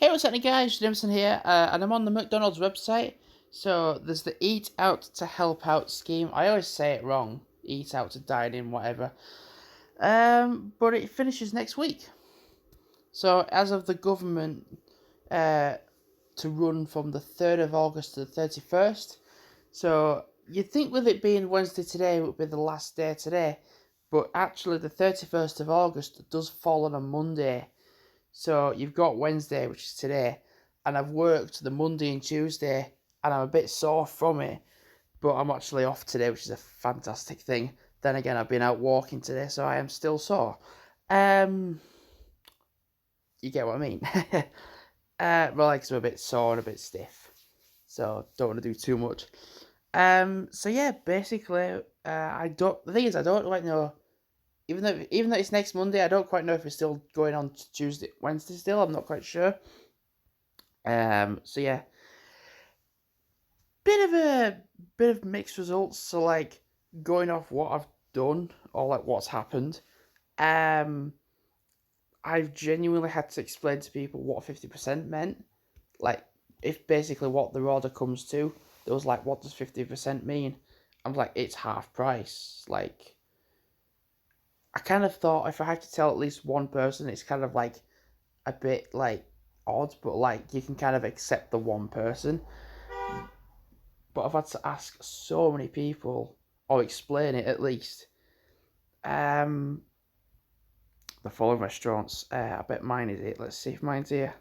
Hey, what's happening, guys? Jimson here, and I'm on the McDonald's website. So there's the Eat Out to Help Out scheme. I always say it wrong. Eat out to dine in, whatever. But it finishes next week. So as of the government, uh, to run from the 3rd of August to the 31st. So you'd think with it being Wednesday today, it would be the last day today. But actually, the 31st of August does fall on a Monday. So you've got Wednesday, which is today, and I've worked the Monday and Tuesday, and I'm a bit sore from it, but I'm actually off today, which is a fantastic thing. Then again, I've been out walking today, so I am still sore. Um, you get what I mean? My legs are a bit sore and a bit stiff, so don't want to do too much. So yeah, basically, I don't. The thing is, I don't quite know. Even though it's next Monday, I don't quite know if it's still going on Tuesday, Wednesday. Still, I'm not quite sure. So yeah, bit of mixed results. So like going off what I've done or like what's happened. Um, I've genuinely had to explain to people what 50% meant. Like, if basically what the order comes to, there was like, what does 50% mean? I'm like, it's half price. Like, I kind of thought if I had to tell at least one person, it's kind of like a bit like odd, but like you can kind of accept the one person. But I've had to ask so many people, or explain it at least. Um, the following restaurants, I bet mine is it. Let's see if mine's here.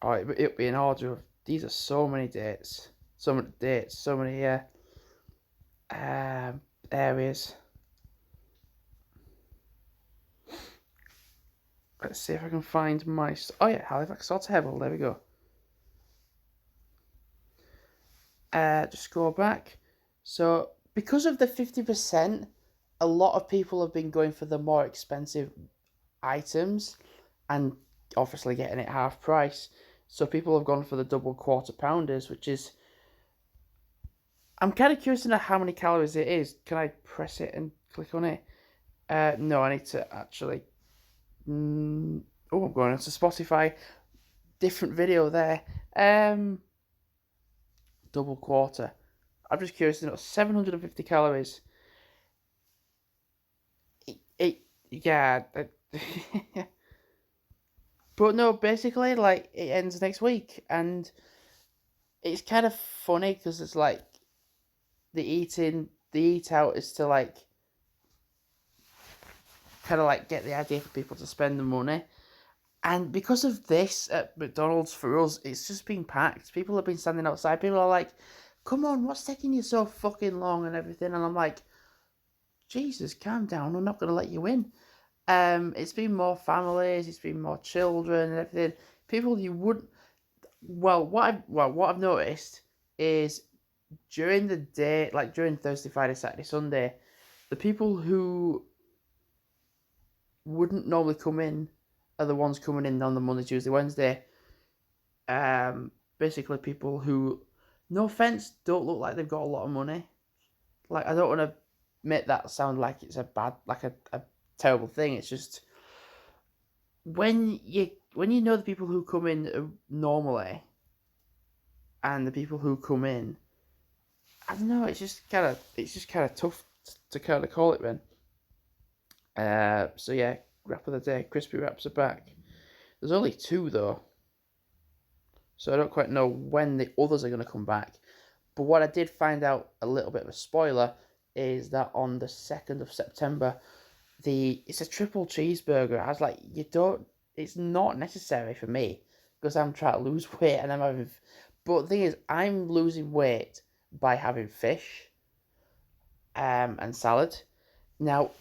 Oh, it'll be an order of. These are so many dates, so many dates, so many areas. Let's see if I can find my. Oh yeah, Halifax Salt Hevel. There we go. Just go back. So because of the 50%, a lot of people have been going for the more expensive items and obviously getting it half price. So people have gone for the double quarter pounders, which is. I'm kind of curious to know how many calories it is. Can I press it and click on it? No, I need to actually. I'm going into Spotify. Different video there. Double quarter. I'm just curious to know 750 calories. Yeah. But no, basically, like it ends next week, and it's kind of funny because it's like the eat out is to like kind of like get the idea for people to spend the money. And because of this at McDonald's for us, it's just been packed. People have been standing outside. People are like, "Come on, what's taking you so fucking long?" and everything. And I'm like, "Jesus, calm down. I'm not gonna let you in." It's been more families. It's been more children and everything. People you wouldn't. What I've noticed is during the day, like during Thursday, Friday, Saturday, Sunday, the people who wouldn't normally come in are the ones coming in on the Monday, Tuesday, Wednesday. Basically people who, no offense, don't look like they've got a lot of money. Like I don't want to make that sound like it's a bad, like a terrible thing. It's just when you know the people who come in normally and the people who come in, I don't know. It's just kind of tough to kind of call it, man. So yeah, wrap of the day. Crispy wraps are back. There's only two though, so I don't quite know when the others are going to come back. But what I did find out, a little bit of a spoiler, is that on the 2nd of September, it's a triple cheeseburger. I was like, you don't. It's not necessary for me because I'm trying to lose weight and I'm having. But the thing is, I'm losing weight by having fish, and salad. Now,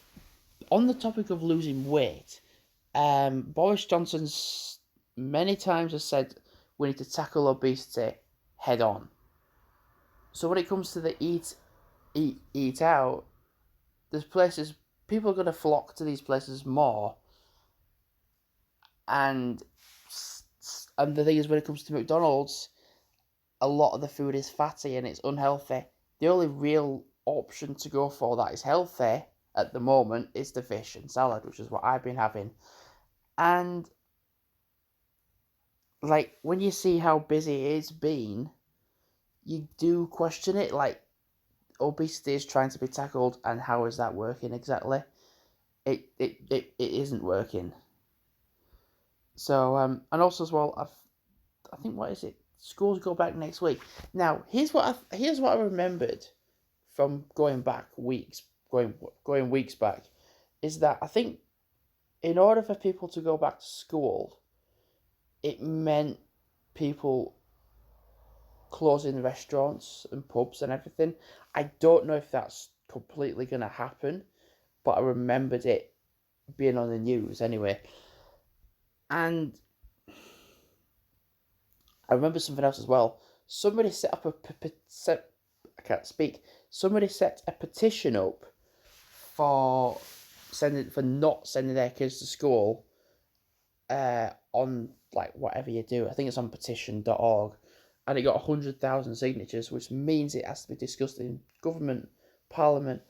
on the topic of losing weight, Boris Johnson's many times has said we need to tackle obesity head on. So when it comes to the eat out, there's places people are going to flock to these places more, and and the thing is when it comes to McDonald's, a lot of the food is fatty and it's unhealthy. The only real option to go for that is healthy at the moment is the fish and salad, which is what I've been having. And like, when you see how busy it's been, you do question it. Like, obesity is trying to be tackled, and how is that working exactly? It isn't working. So and also as well, I think, what is it? Schools go back next week. Now here's what I remembered from going back weeks, going weeks back, is that I think in order for people to go back to school, it meant people closing restaurants and pubs and everything. I don't know if that's completely going to happen, but I remembered it being on the news anyway. And I remember something else as well. Somebody set up I can't speak. Somebody set a petition up for not sending their kids to school on, like, whatever you do. I think it's on petition.org, and it got 100,000 signatures, which means it has to be discussed in government, parliament,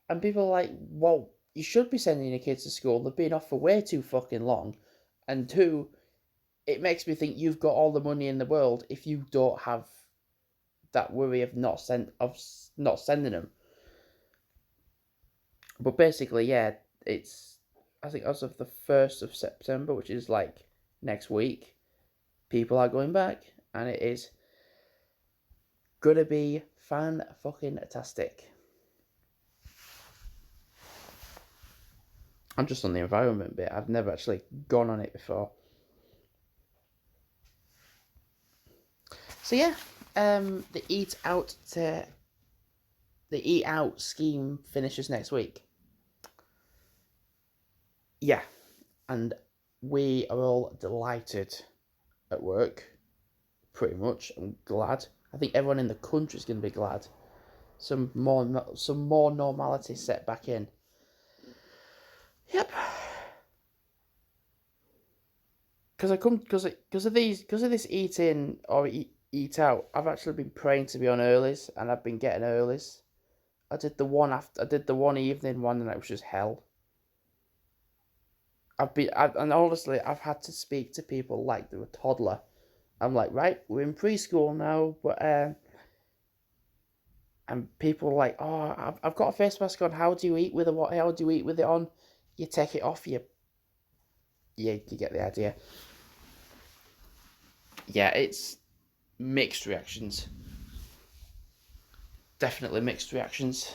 and people are like, well, you should be sending your kids to school. They've been off for way too fucking long, and two, it makes me think you've got all the money in the world if you don't have that worry of not sending them. But basically, yeah, it's, I think, as of the 1st of September, which is like next week, people are going back, and it is gonna be fan-fucking-tastic. I'm just on the environment bit. I've never actually gone on it before. So yeah, the eat out scheme finishes next week. Yeah, and we are all delighted at work. Pretty much, I'm glad. I think everyone in the country is going to be glad. Some more normality set back in. Yep. Because of this eating or eat out, I've actually been praying to be on earlys, and I've been getting earlys. I did the one evening one, and it was just hell. And honestly, I've had to speak to people like they're a toddler. I'm like, right, we're in preschool now, but and people are like, oh, I've got a face mask on. How do you eat with it? How do you eat with it on? You take it off. You get the idea. Yeah, it's mixed reactions. Definitely mixed reactions.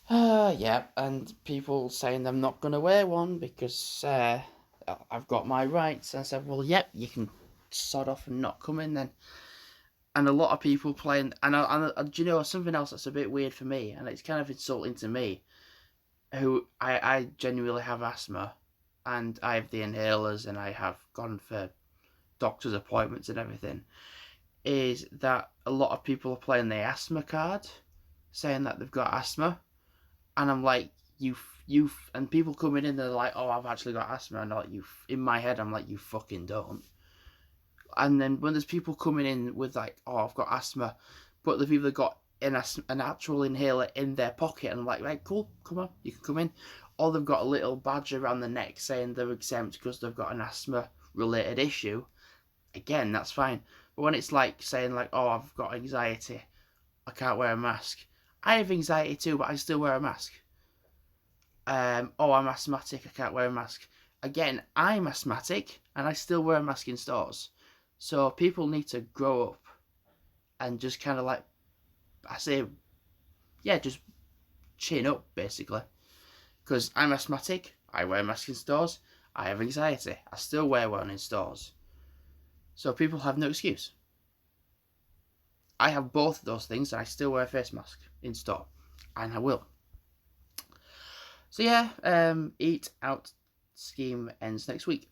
Yeah, and people saying I'm not going to wear one because I've got my rights. And I said, well, yep, you can sod off and not come in then. And a lot of people playing, and do you know something else that's a bit weird for me, and it's kind of insulting to me, who I genuinely have asthma, and I have the inhalers, and I have gone for doctor's appointments and everything, is that a lot of people are playing the asthma card, saying that they've got asthma, and I'm like, and people coming in, they're like, oh, I've actually got asthma, and I'm like, in my head, I'm like, you fucking don't. And then when there's people coming in with like, oh, I've got asthma, but they've either got an actual inhaler in their pocket, and I'm like, right, cool, come on, you can come in, or they've got a little badge around the neck saying they're exempt because they've got an asthma related issue. Again, that's fine. But when it's like saying like, oh, I've got anxiety, I can't wear a mask. I have anxiety too, but I still wear a mask. Oh, I'm asthmatic, I can't wear a mask. Again, I'm asthmatic, and I still wear a mask in stores. So people need to grow up and just kind of like, I say, yeah, just chin up, basically. Because I'm asthmatic, I wear a mask in stores. I have anxiety, I still wear one in stores. So people have no excuse. I have both of those things, and I still wear a face mask in store. And I will. So yeah, eat out scheme ends next week.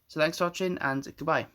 So thanks for watching, and goodbye.